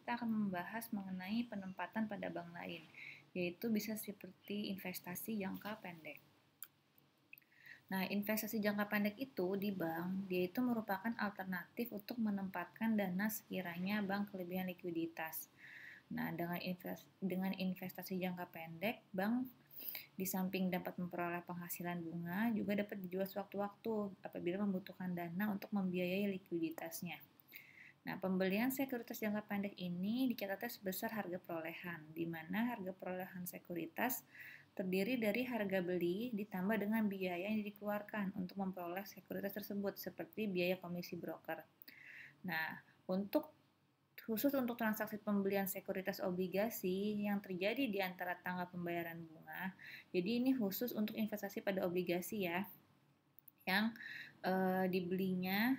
kita akan membahas mengenai penempatan pada bank lain, yaitu bisa seperti investasi jangka pendek. Nah, investasi jangka pendek itu di bank, dia itu merupakan alternatif untuk menempatkan dana sekiranya bank kelebihan likuiditas. Nah, dengan investasi jangka pendek, bank di samping dapat memperoleh penghasilan bunga, juga dapat dijual sewaktu-waktu apabila membutuhkan dana untuk membiayai likuiditasnya. Nah, pembelian sekuritas jangka pendek ini dicatatnya sebesar harga perolehan, di mana harga perolehan sekuritas terdiri dari harga beli ditambah dengan biaya yang dikeluarkan untuk memperoleh sekuritas tersebut, seperti biaya komisi broker. Nah, khusus untuk transaksi pembelian sekuritas obligasi yang terjadi di antara tanggal pembayaran bunga. Jadi ini khusus untuk investasi pada obligasi ya, yang dibelinya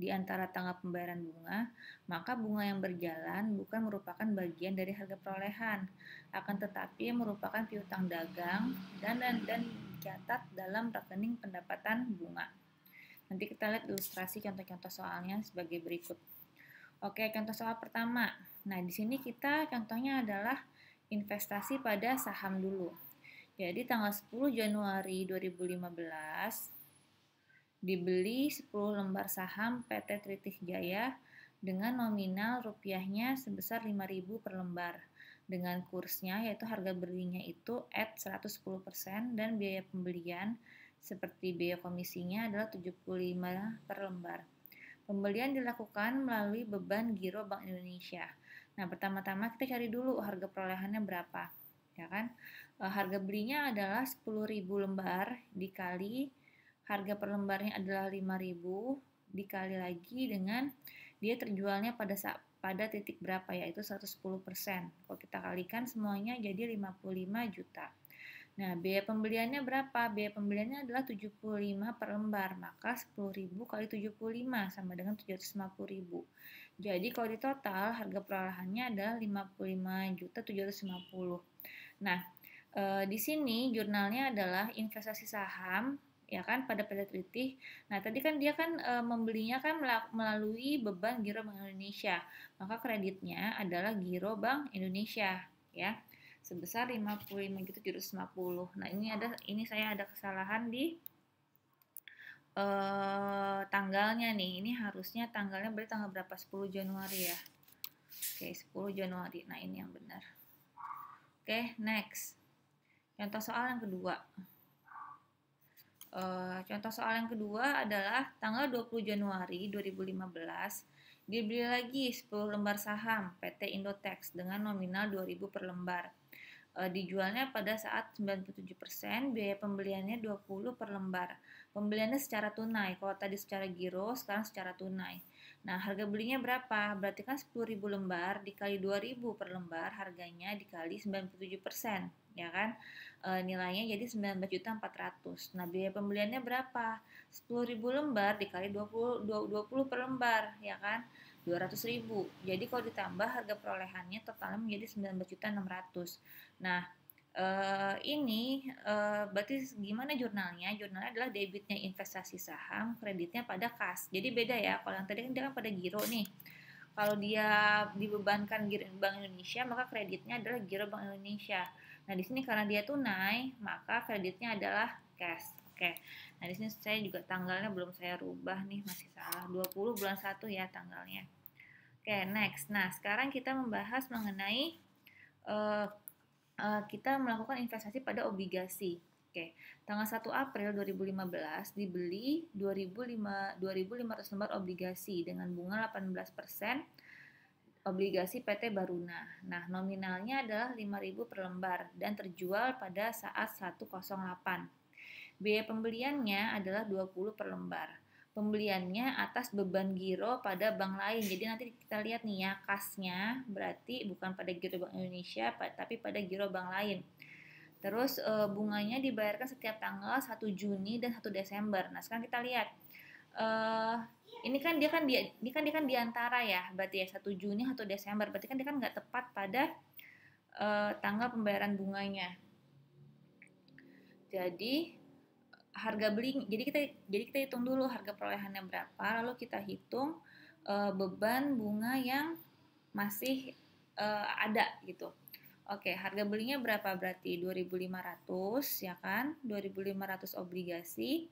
di antara tanggal pembayaran bunga, maka bunga yang berjalan bukan merupakan bagian dari harga perolehan, akan tetapi merupakan piutang dagang dan dicatat dalam rekening pendapatan bunga. Nanti kita lihat ilustrasi contoh-contoh soalnya sebagai berikut. Oke, contoh soal pertama. Nah, di sini kita contohnya adalah investasi pada saham dulu. Jadi tanggal 10 Januari 2015 dibeli 10 lembar saham PT Tritih Jaya dengan nominal rupiahnya sebesar 5.000 per lembar. Dengan kursnya yaitu harga belinya itu at 110% dan biaya pembelian seperti biaya komisinya adalah 75 per lembar. Pembelian dilakukan melalui beban giro Bank Indonesia. Nah, pertama-tama kita cari dulu harga perolehannya berapa, ya kan? Harga belinya adalah 10.000 lembar dikali harga per lembarnya adalah 5.000 dikali lagi dengan dia terjualnya pada titik berapa, yaitu 110%. Kalau kita kalikan semuanya jadi 55 juta. Nah, biaya pembeliannya berapa? Biaya pembeliannya adalah 75 per lembar, maka 10.000 kali 75 sama dengan 750.000. Jadi kalau di total harga perolehannya adalah 55.750. Nah, di sini jurnalnya adalah investasi saham, ya kan, pada PT Tritih. Nah, tadi kan dia kan membelinya kan melalui beban giro Bank Indonesia, maka kreditnya adalah giro Bank Indonesia, ya, sebesar 55.750. Nah, ini saya ada kesalahan di tanggalnya nih. Ini harusnya tanggalnya berarti tanggal berapa? 10 Januari ya. Oke, 10 Januari. Nah, ini yang benar. Oke, next. Contoh soal yang kedua. Contoh soal yang kedua adalah tanggal 20 Januari 2015 dibeli lagi 10 lembar saham PT Indotex dengan nominal 2.000 per lembar. Dijualnya pada saat 97%, biaya pembeliannya 20 per lembar. Pembeliannya secara tunai, kalau tadi secara giro, sekarang secara tunai. Nah, harga belinya berapa? Berarti kan 10.000 lembar dikali 2.000 per lembar, harganya dikali 97%, ya kan? Nilainya jadi 19.400.000. Nah, biaya pembeliannya berapa? 10.000 lembar dikali 20 per lembar, ya kan? 200.000. Jadi kalau ditambah harga perolehannya totalnya menjadi 19.600.000. Nah, ini berarti gimana jurnalnya? Jurnalnya adalah debitnya investasi saham, kreditnya pada kas. Jadi beda ya. Kalau yang tadi kan dia kan pada giro nih. Kalau dia dibebankan giro Bank Indonesia, maka kreditnya adalah giro Bank Indonesia. Nah, di sini karena dia tunai, maka kreditnya adalah cash. Oke. Nah, di sini saya juga tanggalnya belum saya rubah nih, masih salah. 20 bulan 1 ya tanggalnya. Oke, next. Nah, sekarang kita membahas mengenai kita melakukan investasi pada obligasi. Oke, tanggal 1 April 2015 dibeli 2.500 lembar obligasi dengan bunga 18% obligasi PT Baruna. Nah, nominalnya adalah 5.000 per lembar dan terjual pada saat 108. Biaya pembeliannya adalah 20 per lembar. Pembeliannya atas beban giro pada bank lain. Jadi nanti kita lihat nih ya, kasnya berarti bukan pada giro Bank Indonesia tapi pada giro bank lain. Terus bunganya dibayarkan setiap tanggal 1 Juni dan 1 Desember. Nah, sekarang kita lihat. Ini kan dia kan di antara ya, berarti ya 1 Juni 1 Desember. Berarti kan dia kan nggak tepat pada tanggal pembayaran bunganya. Jadi harga beli, jadi kita hitung dulu harga perolehannya berapa, lalu kita hitung beban bunga yang masih ada gitu. Oke, harga belinya berapa berarti? 2.500 ya kan? 2.500 obligasi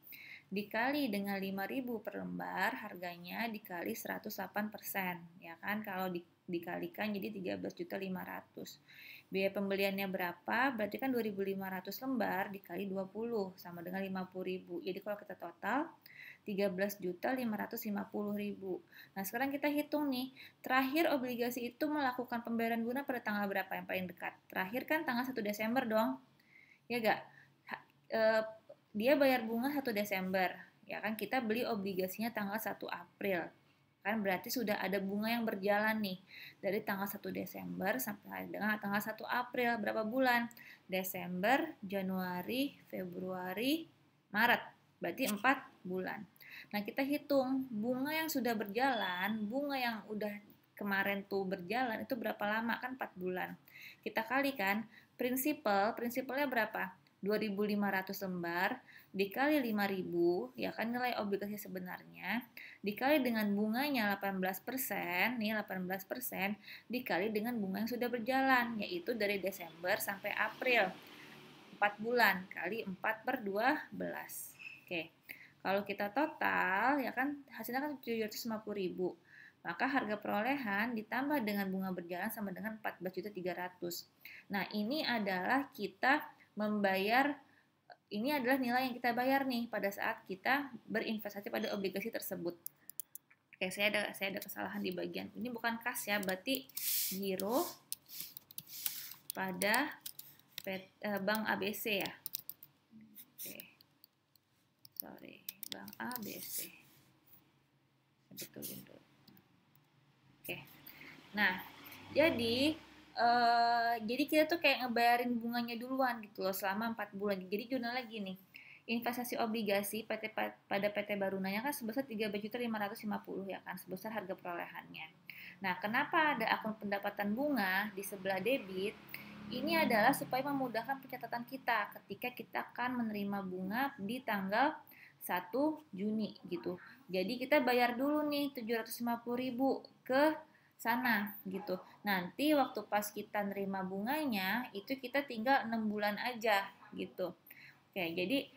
dikali dengan 5.000 per lembar, harganya dikali 108% ya kan? Kalau dikalikan jadi 13.500. Biaya pembeliannya berapa? Berarti kan 2.500 lembar dikali 20 sama dengan 50.000. Jadi kalau kita total 13.550.000. Nah, sekarang kita hitung nih, terakhir obligasi itu melakukan pembayaran bunga pada tanggal berapa yang paling dekat? Terakhir kan tanggal 1 Desember dong. Ya enggak? Dia bayar bunga 1 Desember. Ya kan, kita beli obligasinya tanggal 1 April. Kan berarti sudah ada bunga yang berjalan nih. Dari tanggal 1 Desember sampai dengan tanggal 1 April. Berapa bulan? Desember, Januari, Februari, Maret. Berarti 4 bulan. Nah, kita hitung bunga yang sudah berjalan, bunga yang udah kemarin tuh berjalan itu berapa lama? Kan 4 bulan. Kita kalikan, prinsipalnya berapa? 2.500 lembar dikali 5.000, ya kan nilai obligasi sebenarnya, dikali dengan bunganya 18%, nih 18%, dikali dengan bunga yang sudah berjalan, yaitu dari Desember sampai April. 4 bulan kali 4 per 12. Oke. Kalau kita total, ya kan hasilnya kan 750.000. Maka harga perolehan ditambah dengan bunga berjalan sama dengan 14.300. Nah, ini adalah nilai yang kita bayar nih pada saat kita berinvestasi pada obligasi tersebut. Oke, saya ada kesalahan di bagian ini, bukan kas ya, berarti giro pada Bank ABC ya. Oke. Sorry, Bank ABC. Betulin dulu. Oke. Nah, jadi kita tuh kayak ngebayarin bunganya duluan gitu loh selama 4 bulan. Jadi jurnal lagi nih. Investasi obligasi pada PT Barunanya kan sebesar 13.550 ya kan, sebesar harga perolehannya. Nah, kenapa ada akun pendapatan bunga di sebelah debit? Ini adalah supaya memudahkan pencatatan kita ketika kita akan menerima bunga di tanggal 1 Juni gitu. Jadi kita bayar dulu nih 750.000 ke sana gitu. Nanti waktu pas kita nerima bunganya itu kita tinggal 6 bulan aja gitu. Oke, jadi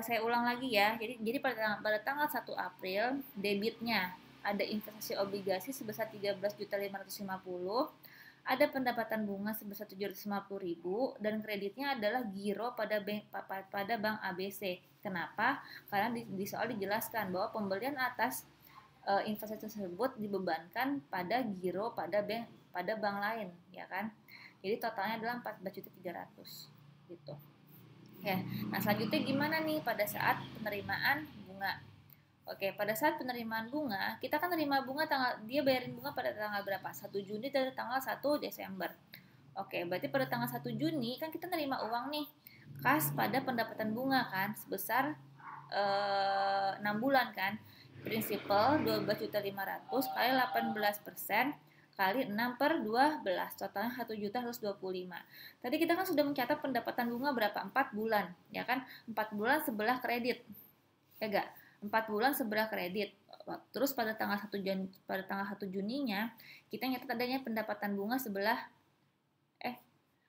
saya ulang lagi ya. Jadi pada tanggal 1 April debitnya ada investasi obligasi sebesar 13.550, ada pendapatan bunga sebesar 750.000 dan kreditnya adalah giro pada Bank ABC. Kenapa? Karena di soal dijelaskan bahwa pembelian atas investasi tersebut dibebankan pada giro pada bank lain, ya kan? Jadi totalnya adalah 14.300 gitu. Ya. Nah, selanjutnya gimana nih pada saat penerimaan bunga? Oke, pada saat penerimaan bunga, kita kan terima bunga dia bayarin bunga pada tanggal berapa? 1 Juni dari tanggal 1 Desember. Oke, berarti pada tanggal 1 Juni kan kita nerima uang nih, kas pada pendapatan bunga kan, sebesar 6 bulan kan. Prinsipal 12.500 kali 18% kali 6 per 12, totalnya 1.125. Tadi kita kan sudah mencatat pendapatan bunga berapa? 4 bulan, ya kan? 4 bulan sebelah kredit. Ya enggak? 4 bulan sebelah kredit. Terus pada tanggal 1 Juninya kita nyatat adanya pendapatan bunga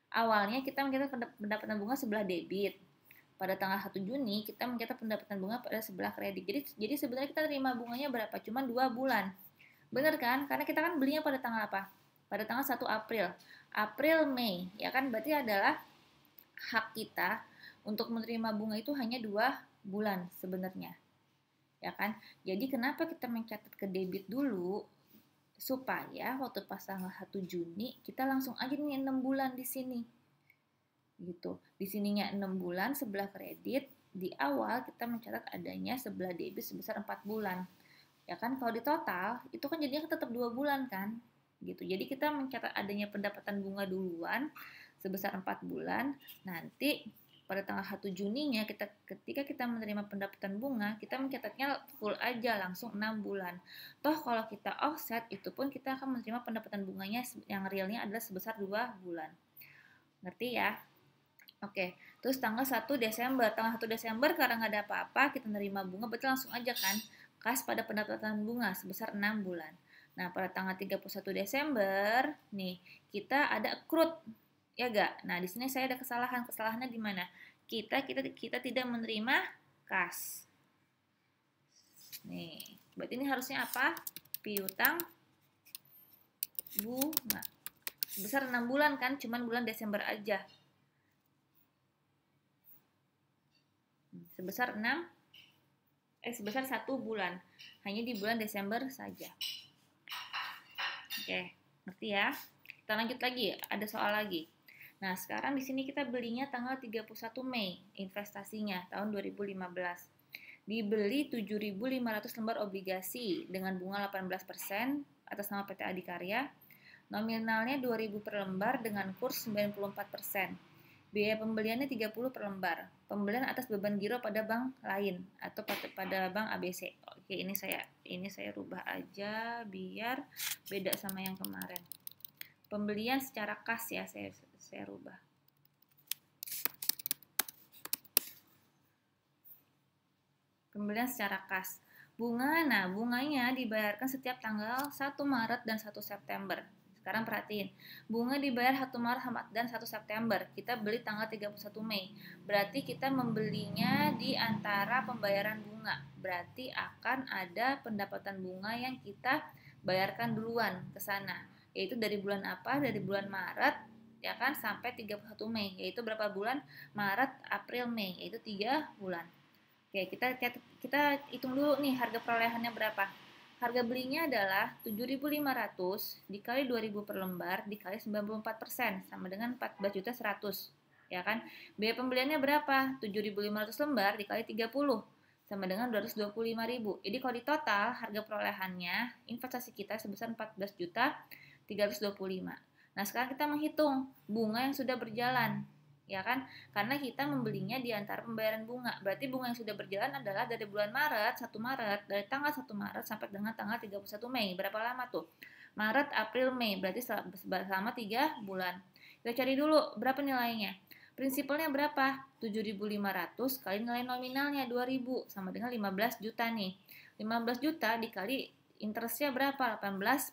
awalnya kita mencatat pendapatan bunga sebelah debit. Pada tanggal 1 Juni kita mencatat pendapatan bunga pada sebelah kredit. Jadi sebenarnya kita terima bunganya berapa? Cuma 2 bulan. Bener kan? Karena kita kan belinya pada tanggal apa? Pada tanggal 1 April. April, Mei, ya kan? Berarti adalah hak kita untuk menerima bunga itu hanya 2 bulan sebenarnya. Ya kan? Jadi kenapa kita mencatat ke debit dulu? Supaya waktu pas tanggal 1 Juni kita langsung aja nih 6 bulan di sini. Gitu. Di sininya 6 bulan sebelah kredit, di awal kita mencatat adanya sebelah debit sebesar 4 bulan. Ya kan, kalau di total itu kan jadinya tetap 2 bulan kan gitu. Jadi kita mencatat adanya pendapatan bunga duluan sebesar 4 bulan. Nanti pada tanggal 1 Juninya ketika kita menerima pendapatan bunga, kita mencatatnya full aja langsung 6 bulan. Toh kalau kita offset itu pun kita akan menerima pendapatan bunganya yang realnya adalah sebesar 2 bulan. Ngerti ya? Oke, terus tanggal 1 Desember karena nggak ada apa-apa, kita nerima bunga, berarti langsung aja kan kas pada pendapatan bunga sebesar 6 bulan. Nah, pada tanggal 31 Desember, nih, kita ada accrued, ya gak? Nah, di sini saya ada kesalahan. Kesalahannya di mana? Kita tidak menerima kas. Nih, berarti ini harusnya apa? Piutang bunga. Sebesar 6 bulan kan, cuman bulan Desember aja. Sebesar 1 bulan. Hanya di bulan Desember saja. Oke, ngerti ya? Kita lanjut lagi, ada soal lagi. Nah, sekarang di sini kita belinya tanggal 31 Mei, investasinya tahun 2015. Dibeli 7.500 lembar obligasi dengan bunga 18% atas nama PT Adikarya. Nominalnya 2.000 per lembar dengan kurs 94%. Biaya pembeliannya 30 per lembar. Pembelian atas beban giro pada bank lain atau pada bank ABC. Oke, ini saya rubah aja biar beda sama yang kemarin. Pembelian secara kas ya, saya rubah. Pembelian secara kas. Bunganya dibayarkan setiap tanggal 1 Maret dan 1 September. Sekarang perhatiin, bunga dibayar 1 Maret dan 1 September. Kita beli tanggal 31 Mei. Berarti kita membelinya di antara pembayaran bunga. Berarti akan ada pendapatan bunga yang kita bayarkan duluan ke sana. Yaitu dari bulan apa? Dari bulan Maret ya kan sampai 31 Mei. Yaitu berapa bulan? Maret, April, Mei. Yaitu 3 bulan. Oke, kita hitung dulu nih harga perolehannya berapa. Harga belinya adalah 7.500 dikali 2.000 per lembar dikali 94% sama dengan 14.100, ya kan? Biaya pembeliannya berapa? 7.500 lembar dikali 30 sama dengan 225.000. Jadi kalau di total harga perolehannya investasi kita sebesar 14.325. Nah, sekarang kita menghitung bunga yang sudah berjalan, ya kan? Karena kita membelinya di antara pembayaran bunga. Berarti bunga yang sudah berjalan adalah dari bulan Maret, 1 Maret, dari tanggal 1 Maret sampai dengan tanggal 31 Mei. Berapa lama tuh? Maret, April, Mei. Berarti selama 3 bulan. Kita cari dulu berapa nilainya. Prinsipalnya berapa? 7.500 kali nilai nominalnya 2.000 sama dengan 15 juta nih. 15 juta dikali interestnya berapa? 18%.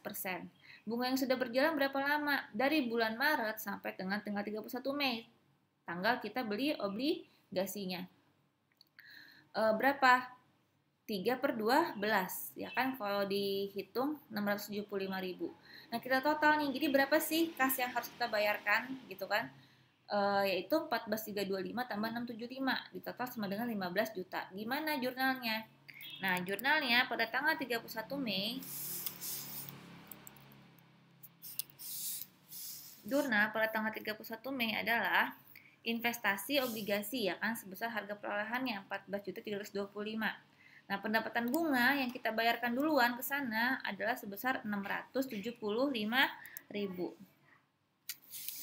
Bunga yang sudah berjalan berapa lama? Dari bulan Maret sampai dengan tanggal 31 Mei. Tanggal kita beli obligasinya. Berapa? 3 per 12, ya kan? Kalau dihitung 675.000. Nah, kita total nih, jadi berapa sih kas yang harus kita bayarkan, gitu kan? Yaitu 14.325 tambah 675, di total sama dengan 15 juta. Gimana jurnalnya? Nah, jurnalnya pada tanggal 31 Mei, jurnal pada tanggal 31 Mei adalah investasi obligasi ya kan sebesar harga perolehannya 14.325. Nah, pendapatan bunga yang kita bayarkan duluan ke sana adalah sebesar 675.000.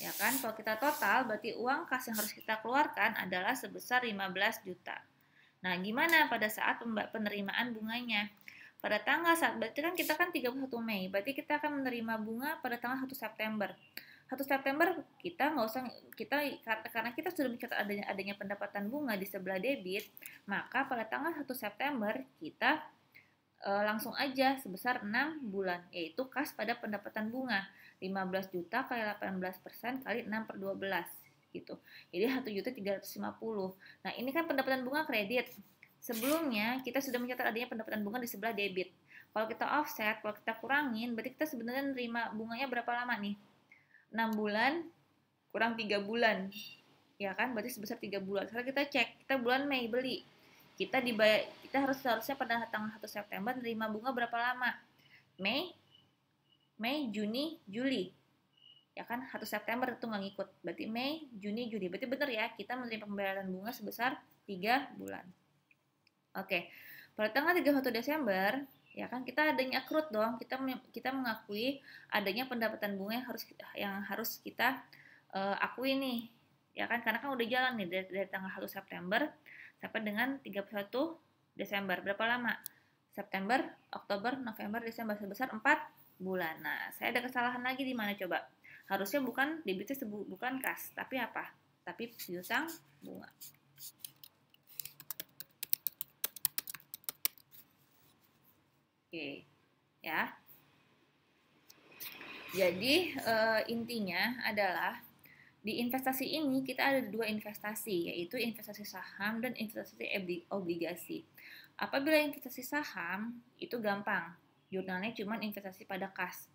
Ya kan? Kalau kita total berarti uang kas yang harus kita keluarkan adalah sebesar 15 juta. Nah, gimana pada saat penerimaan bunganya? Pada tanggal berarti kan kita kan 31 Mei, berarti kita akan menerima bunga pada tanggal 1 September. 1 September kita nggak usah karena kita sudah mencatat adanya pendapatan bunga di sebelah debit, maka pada tanggal 1 September kita langsung aja sebesar 6 bulan, yaitu kas pada pendapatan bunga 15 juta kali 18% kali 6 per 12 gitu. Jadi 1.350. Nah, ini kan pendapatan bunga kredit. Sebelumnya kita sudah mencatat adanya pendapatan bunga di sebelah debit. Kalau kita offset, kalau kita kurangin, berarti kita sebenarnya nerima bunganya berapa lama nih? 6 bulan kurang 3 bulan. Ya kan? Berarti sebesar 3 bulan. Sekarang kita cek, kita bulan Mei beli. Kita harusnya pada tanggal 1 September nerima bunga berapa lama? Mei, Juni, Juli. Ya kan? 1 September itu nggak ngikut. Berarti Mei, Juni, Juli. Berarti benar ya, kita menerima pembayaran bunga sebesar 3 bulan. Oke. Pada tanggal 31 Desember, ya kan kita adanya accrued dong, kita mengakui adanya pendapatan bunga yang harus kita akui nih, ya kan, karena kan udah jalan nih dari tanggal 1 September sampai dengan 31 Desember. Berapa lama? September, Oktober, November, Desember, sebesar 4 bulan. Nah, saya ada kesalahan lagi di mana coba? Harusnya bukan debitnya bukan kas, tapi apa? Tapi piutang bunga. Oke, ya. Jadi intinya adalah di investasi ini kita ada dua investasi, yaitu investasi saham dan investasi obligasi. Apabila investasi saham itu gampang, jurnalnya cuma investasi pada kas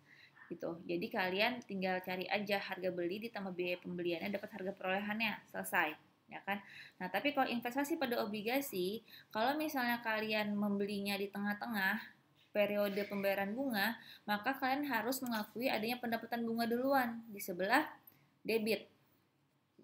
gitu. Jadi kalian tinggal cari aja harga beli ditambah biaya pembeliannya dapat harga perolehannya, selesai, ya kan? Nah, tapi kalau investasi pada obligasi, kalau misalnya kalian membelinya di tengah-tengah periode pembayaran bunga, maka kalian harus mengakui adanya pendapatan bunga duluan di sebelah debit.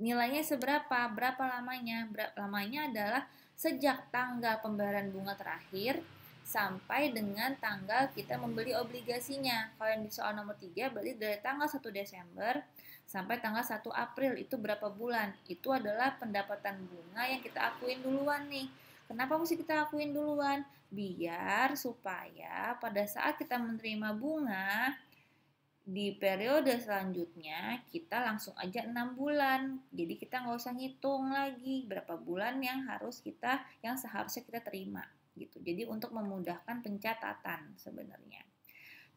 Nilainya seberapa, berapa lamanya? Lamanya adalah sejak tanggal pembayaran bunga terakhir sampai dengan tanggal kita membeli obligasinya. Kalau yang di soal nomor 3 berarti dari tanggal 1 Desember sampai tanggal 1 April itu berapa bulan? Itu adalah pendapatan bunga yang kita akuin duluan nih. Kenapa mesti kita akuin duluan? Biar supaya pada saat kita menerima bunga di periode selanjutnya kita langsung aja 6 bulan. Jadi kita nggak usah ngitung lagi berapa bulan yang seharusnya kita terima gitu. Jadi untuk memudahkan pencatatan sebenarnya.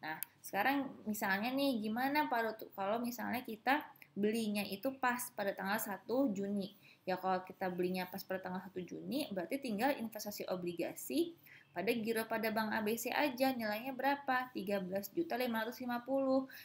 Nah, sekarang misalnya nih gimana kalau misalnya kita belinya itu pas pada tanggal 1 Juni. Ya kalau kita belinya pas pada tanggal 1 Juni berarti tinggal investasi obligasi pada giro pada Bank ABC aja, nilainya berapa? 13.550.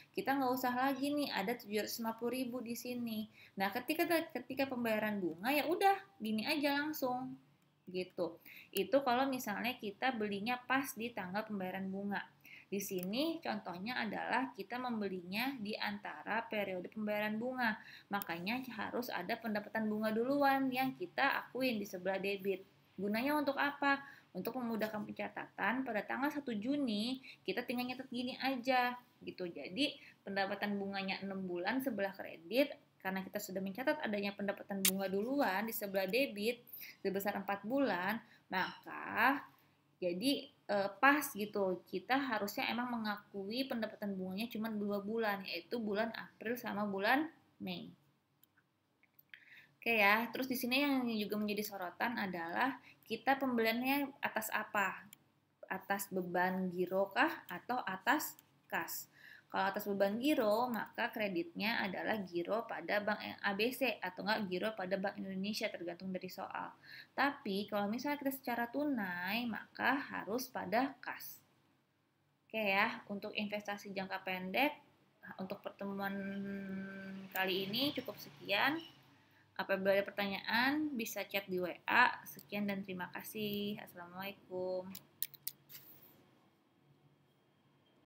Kita nggak usah lagi nih ada 750.000 di sini. Nah, ketika pembayaran bunga ya udah gini aja langsung gitu. Itu kalau misalnya kita belinya pas di tanggal pembayaran bunga. Di sini contohnya adalah kita membelinya di antara periode pembayaran bunga. Makanya harus ada pendapatan bunga duluan yang kita akuin di sebelah debit. Gunanya untuk apa? Untuk memudahkan pencatatan pada tanggal 1 Juni kita tinggal nyatet gini aja gitu. Jadi pendapatan bunganya 6 bulan sebelah kredit karena kita sudah mencatat adanya pendapatan bunga duluan di sebelah debit sebesar 4 bulan, maka jadi pas gitu. Kita harusnya emang mengakui pendapatan bunganya cuma 2 bulan, yaitu bulan April sama bulan Mei. Oke ya, terus di sini yang juga menjadi sorotan adalah kita pembeliannya atas apa? Atas beban giro kah atau atas kas? Kalau atas beban giro, maka kreditnya adalah giro pada Bank ABC atau enggak giro pada Bank Indonesia tergantung dari soal. Tapi kalau misalnya kita secara tunai, maka harus pada kas. Oke ya, untuk investasi jangka pendek, untuk pertemuan kali ini cukup sekian. Apabila ada pertanyaan, bisa chat di WA. Sekian dan terima kasih. Assalamualaikum.